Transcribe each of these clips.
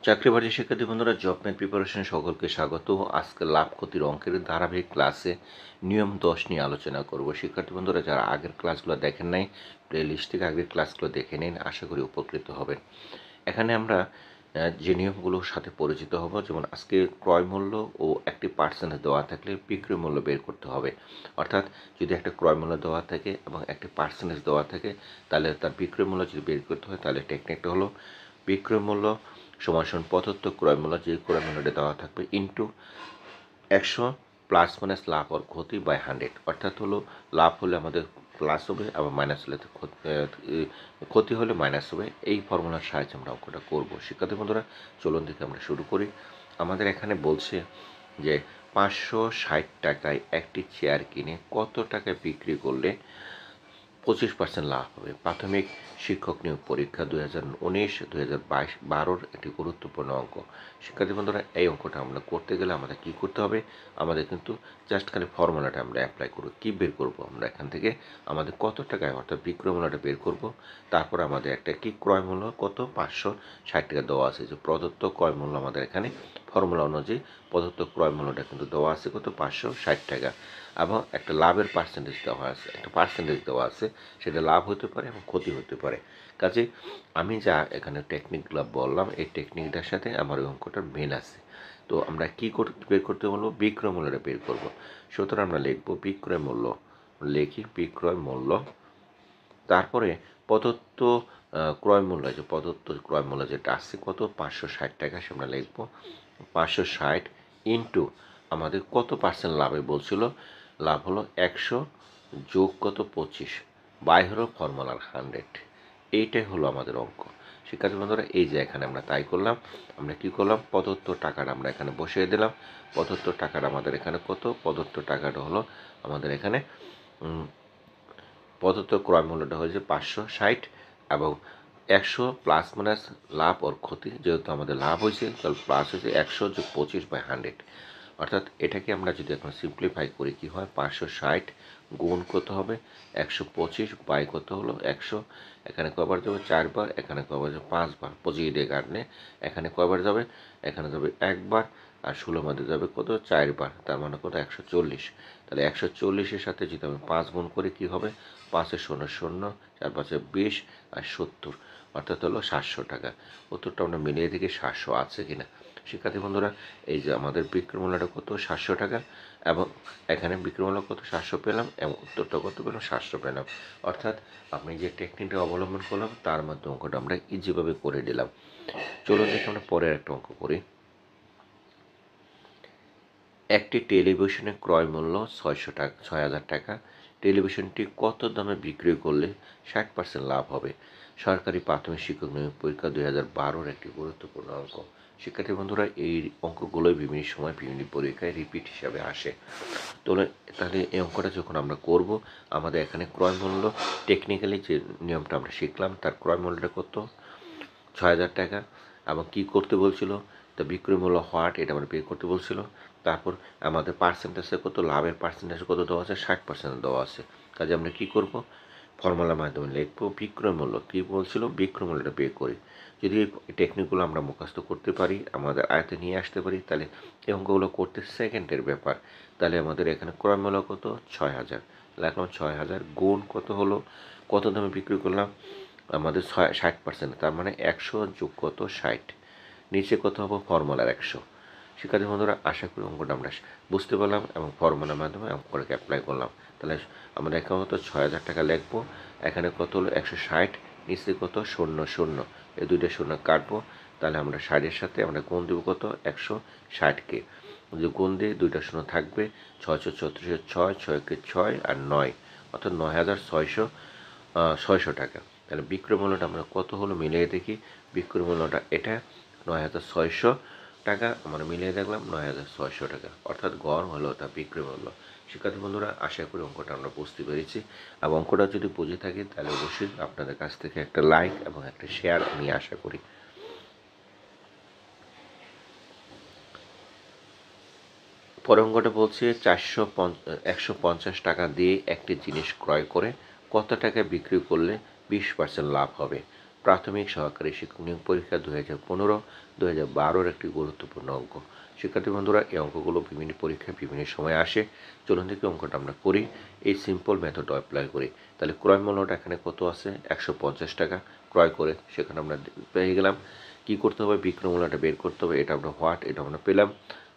চাকরিবাজি শিক্ষার্থী বন্ধুরা, জবমেট প্রিপারেশন সকলকে স্বাগত। আজকে লাভ ক্ষতির অঙ্কের ধারাবাহিক ক্লাসে নিয়ম 10 নিয়ে আলোচনা করব। শিক্ষার্থী বন্ধুরা, যারা আগের ক্লাসগুলো দেখেন নাই, প্লে লিস্ট থেকে আগের ক্লাসগুলো দেখে নিন, আশা করি উপকৃত হবেন। এখানে আমরা যে নিয়মগুলোর সাথে পরিচিত হব, যেমন আজকে ক্রয় মূল্য ও একটি পার্সেন্টেজ দেওয়া থাকলে বিক্রয় মূল্য বের করতে হবে। অর্থাৎ যদি একটা ক্রয় মূল্য দেওয়া থাকে এবং একটি পার্সেন্টেজ দেওয়া থাকে, তাহলে তার বিক্রয় মূল্য যদি বের করতে হয়, তাহলে টেকনিকটা হলো বিক্রয় মূল্য সমান প্রদত্ত ক্রয় মূল্য, যে ক্রয় মূল্যটা দেওয়া থাকবে, ইন্টু 100 প্লাস মাইনাস লাভ আর ক্ষতি বাই 100। অর্থাৎ হলো লাভ হলে আমাদের প্লাস হবে, আবার মাইনাস হলে ক্ষতি হলে মাইনাস হবে। এই ফর্মুলার সাহায্যে আমরা অঙ্কটা করব। শিক্ষার্থী বন্ধুরা, চলুন থেকে আমরা শুরু করি। আমাদের এখানে বলছে যে 560 টাকায় একটি চেয়ার কিনে কত টাকায় বিক্রি করলে 25% লাভ হবে। প্রাথমিক শিক্ষক নিয়োগ পরীক্ষা 2019-2022 একটি গুরুত্বপূর্ণ অঙ্ক। শিক্ষার্থী বন্ধুরা, এই অঙ্কটা আমরা করতে গেলে আমাদের কী করতে হবে? আমাদের কিন্তু জাস্ট খালি ফর্মুলাটা আমরা অ্যাপ্লাই করব। কী বের করব? আমরা এখান থেকে আমাদের কত টাকায়, অর্থাৎ বিক্রয় মূল্যটা বের করব। তারপর আমাদের একটা কি ক্রয় মূল্য কত, 560 টাকা দেওয়া আছে। যে প্রদত্ত ক্রয় মূল্য আমাদের এখানে ফর্মুলা অনুযায়ী প্রদত্ত ক্রয় মূল্যটা কিন্তু দেওয়া আছে কত, 560 টাকা। এবং একটা লাভের পার্সেন্টেজ দেওয়া আছে, একটা পার্সেন্টেজ দেওয়া আছে, সেটা লাভ হতে পারে এবং ক্ষতি হতে পারে। কাজে আমি যা এখানে টেকনিকগুলো বললাম, এই টেকনিকটার সাথে আমার ওই অঙ্কটার মিল আছে। তো আমরা কী বের করতে বলবো? বিক্রয় মূল্যটা বের করব। সুতরাং আমরা লিখব বিক্রয় মূল্য, লিখি বিক্রয় মূল্য, তারপরে প্রদত্ত ক্রয় মূল্য, যে প্রদত্ত ক্রয় মূল্য যেটা আসছে কত, 560 টাকা, সে আমরা লিখব 560 ইন্টু আমাদের কত পার্সেন্ট লাভে বলছিল, লাভ হলো 100 যোগ কত, 25 বাই হলো ফর্মুলার 100। এইটাই হলো আমাদের অঙ্ক। শিক্ষার্থী বন্ধুরা, এই যে এখানে আমরা তাই করলাম। আমরা কি করলাম? প্রদত্ত টাকাটা আমরা এখানে বসিয়ে দিলাম। প্রদত্ত টাকাটা আমাদের এখানে কত? প্রদত্ত টাকাটা হলো আমাদের এখানে প্রদত্ত ক্রয় মূল্যটা হয়েছে 560 এবং 100 প্লাস মাইনাস লাভ ওর ক্ষতি, যেহেতু আমাদের লাভ হয়েছে তাহলে প্লাস হয়েছে 100 যোগ 25/100। অর্থাৎ এটাকে আমরা যদি এখন সিম্পলিফাই করি, কি হয়, 560 গুণ কত হবে, 125 বাই কত হলো 100। এখানে কয়বার যাবে? 4 বার। এখানে কয়বার যাবে? 5 বার। 25 দিয়ে কাটলে এখানে কয়বার যাবে? এখানে যাবে 1 বার। আর 16 মধ্যে যাবে কত, 4 বার। তার মানে কত, 140। তাহলে 140-এর সাথে যদি আমি 5 গুণ করি, কী হবে, 5 শূন্য শূন্য, 4 5 20 আর 70, অর্থাৎ হলো 700 টাকা। উত্তরটা আমরা মিলিয়ে দেখি 700 আছে কিনা। শিক্ষার্থী বন্ধুরা, এই যে আমাদের বিক্রয় মূল্যটা কত, 700 টাকা, এবং এখানে বিক্রয় মূল্য কত, 700 পেলাম, এবং উত্তরটা কত পেলাম, 700 পেলাম। অর্থাৎ আমি যে টেকনিকটা অবলম্বন করলাম, তার মাধ্যমে অঙ্কটা আমরা ইজিভাবে করে দিলাম। চলুন দেখি আমরা পরের একটা অঙ্ক করি। একটি টেলিভিশনের ক্রয় মূল্য 6,000 টাকা। টেলিভিশনটি কত দামে বিক্রি করলে 60% লাভ হবে? সরকারি প্রাথমিক শিক্ষক নিয়োগ পরীক্ষা 2012 একটি গুরুত্বপূর্ণ অঙ্ক। শিক্ষার্থী বন্ধুরা, এই অঙ্কগুলোই বিভিন্ন সময় বিভিন্ন পরীক্ষায় রিপিট হিসাবে আসে। তাহলে এই অঙ্কটা যখন আমরা করব, আমাদের এখানে ক্রয় মূল্য টেকনিক্যালি যে নিয়মটা আমরা শিখলাম, তার ক্রয় মূল্যটা কত, 6,000 টাকা। এবং কী করতে বলছিল, তা বিক্রয় মূল্য হোয়াট, এটা আমরা বের করতে বলছিল। তারপর আমাদের পার্সেন্টেজে কত, লাভের পার্সেন্টেজ কত দেওয়া আছে, 60% দেওয়া আছে। কাজে আমরা কী করব, ফর্মুলার মাধ্যমে লিখবো বিক্রয় মূল্য, কী বলছিল, বিক্রয় মূল্যটা বের করি। যদি এই টেকনিকগুলো আমরা মুখস্থ করতে পারি, আমাদের আয়ত্তে নিয়ে আসতে পারি, তাহলে এই অঙ্কগুলো করতে সেকেন্ডের ব্যাপার। তাহলে আমাদের এখানে ক্রয় মূল্য কত, 6,000, লিখলাম 6,000 গুণ কত হলো, কত দামে বিক্রি করলাম, আমাদের 60%, তার মানে 100 যোগ কত, 60, নিচে কত হবে, ফর্মুলার 100। শিক্ষার্থী বন্ধুরা, আশা করি অঙ্কটা আমরা বুঝতে পারলাম এবং ফর্মুলার মাধ্যমে অঙ্কটাকে অ্যাপ্লাই করলাম। তাহলে আমরা এখানে কত, 6,000 টাকা লিখবো, এখানে কত হলো 160, নিচে কত, 0 0, এই দুইটা শূন্য কাটবো। তাহলে আমরা 60-এর সাথে আমরা গুণ দেবো কত, 160কে, যে গুণ দিয়ে দুইটা শূন্য থাকবে, 6 34 6, 6কে 6 আর 9, অর্থাৎ 9,600 টাকা। তাহলে বিক্রয় মূল্যটা আমরা কত হলো, মিলিয়ে দেখি। বিক্রয় মূল্যটা এটা 9,600 টাকা, আমরা মিলিয়ে দেখলাম 9,600 টাকা, অর্থাৎ গড় হলো তার বিক্রয় মূল্য। শিক্ষার্থী বন্ধুরা, আশা করি অঙ্কটা আমরা বুঝতে পেরেছি, এবং অঙ্কটা যদি বুঝে থাকি, তাহলে অবশ্যই আপনাদের কাছ থেকে একটা লাইক এবং একটা শেয়ার আমি আশা করি। পরের অঙ্কটা বলছে 150 টাকা দিয়ে একটি জিনিস ক্রয় করে কত টাকায় বিক্রি করলে 20% লাভ হবে? প্রাথমিক সহকারী শিক্ষক নিয়োগ পরীক্ষা 2015-2012 একটি গুরুত্বপূর্ণ অঙ্ক। শিক্ষার্থী বন্ধুরা, এই অঙ্কগুলো বিভিন্ন পরীক্ষায় বিভিন্ন সময় আসে। চলুন দেখি অঙ্কটা আমরা করি, এই সিম্পল মেথড অ্যাপ্লাই করি। তাহলে ক্রয় মূল্যটা এখানে কত আছে? 150 টাকা। ক্রয় করে সেখানে আমরা পেয়ে গেলাম। কী করতে হবে? বিক্রয় মূল্যটা বের করতে হবে। এটা আমরা এটা আমরা পেলাম।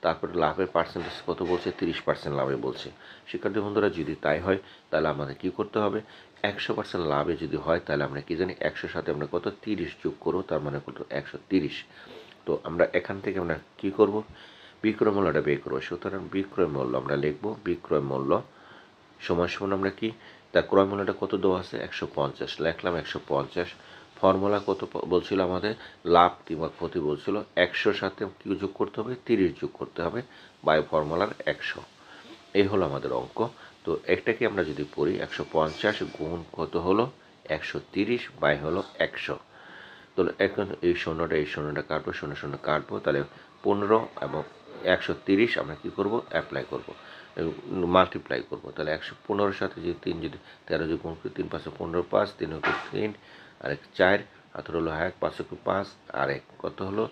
তারপরে লাভের পার্সেন্টেজ কত বলছে? 30% লাভে বলছে। শিক্ষার্থী বন্ধুরা, যদি তাই হয় তাহলে আমাদের কী করতে হবে? 100% লাভে যদি হয় তাহলে আমরা কি জানি? 100 সাথে আমরা কত? 30 যোগ করবো, তার মানে কত? 130। তো আমরা এখান থেকে আমরা কী করব? বিক্রয় মূল্যটা বের করবো। সুতরাং বিক্রয় মূল্য আমরা লিখব, বিক্রয় মূল্য সমান সমান আমরা কি, তার ক্রয় মূল্যটা কত দেওয়া আছে? 150 লিখলাম, 150। ফর্মুলা কত বলছিল আমাদের? লাভ কিংবা ক্ষতি বলছিল 100 সাথে কি যোগ করতে হবে? 30 যোগ করতে হবে বাই ফর্মুলার 100। এই হলো আমাদের অঙ্ক। তো এটাকে আমরা যদি পড়ি, 150 গুণ কত হলো? 130 বাই হলো 100। তো এখন এই শূন্যটা কাটবো, শূন্য শূন্য কাটবো, তাহলে 15 এবং 130 আমরা কী করব? অ্যাপ্লাই করব, মাল্টিপ্লাই করব। তাহলে 115 সাথে যদি 3 যদি 13 যদি গুণ করি, 3 5 15, 5 3 3 আর 1 4 হাতের হলো 1 5 5 আর 1 কত হলো?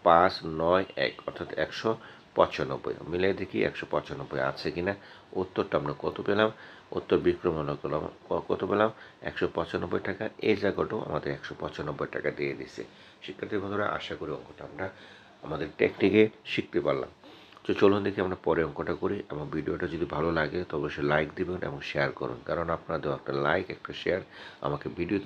5 9 1 অর্থাৎ 195। মিলিয়ে দেখি 195 আছে কিনা। উত্তরটা আমরা কত পেলাম? উত্তর বিক্রয় মূল্য কত পেলাম? 195 টাকা। এই জায়গাটাও আমাদের 195 টাকা দিয়ে দিছে। শিক্ষার্থী বন্ধুরা, আশা করি অঙ্কটা আমরা আমাদের টেকনিকে শিখতে পারলাম। তো চলুন দেখি আমরা পরে অঙ্কটা করি। এবং ভিডিওটা যদি ভালো লাগে তবে অবশ্যই লাইক দিবেন এবং শেয়ার করুন, কারণ আপনাদের একটা লাইক একটা শেয়ার আমাকে ভিডিওতে